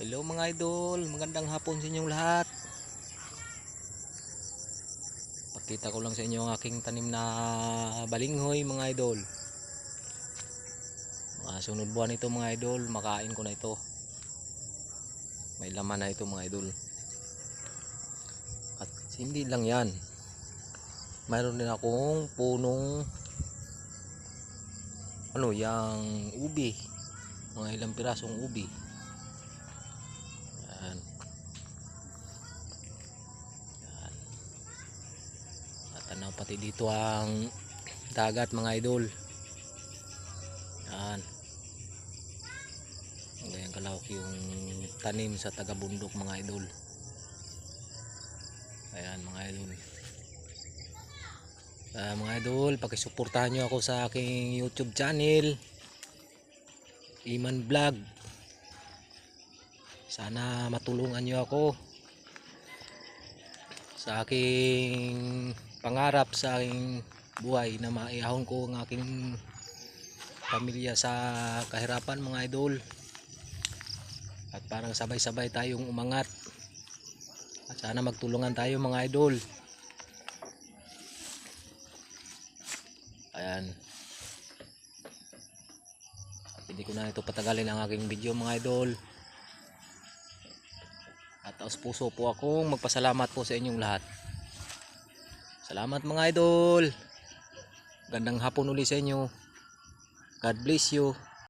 Hello mga idol, magandang hapon sa inyong lahat. Pakita ko lang sa inyo ang aking tanim na balinghoy mga idol. Mga sunod buwan ito mga idol, makain ko na ito. May laman na ito mga idol. At hindi lang yan, mayroon din akong punong yang ubi. Mga ilang pirasong ubi. Yan. Tanaw pati dito ang dagat mga idol. Yan. Ganyan kalawak yung tanim sa taga-bundok mga idol. Ayan mga idol. Mga idol, pakisuportahan nyo ako sa aking YouTube channel, Iman Vlog. Sana matulungan nyo ako sa aking pangarap sa aking buhay na maiahon ko ang aking pamilya sa kahirapan mga idol, at parang sabay-sabay tayong umangat at sana magtulungan tayo mga idol. Ayan, at hindi ko na ito patagalin ang aking video mga idol, at taos puso po akong magpasalamat po sa inyong lahat. Salamat mga idol. Gandang hapon uli sa inyo. God bless you.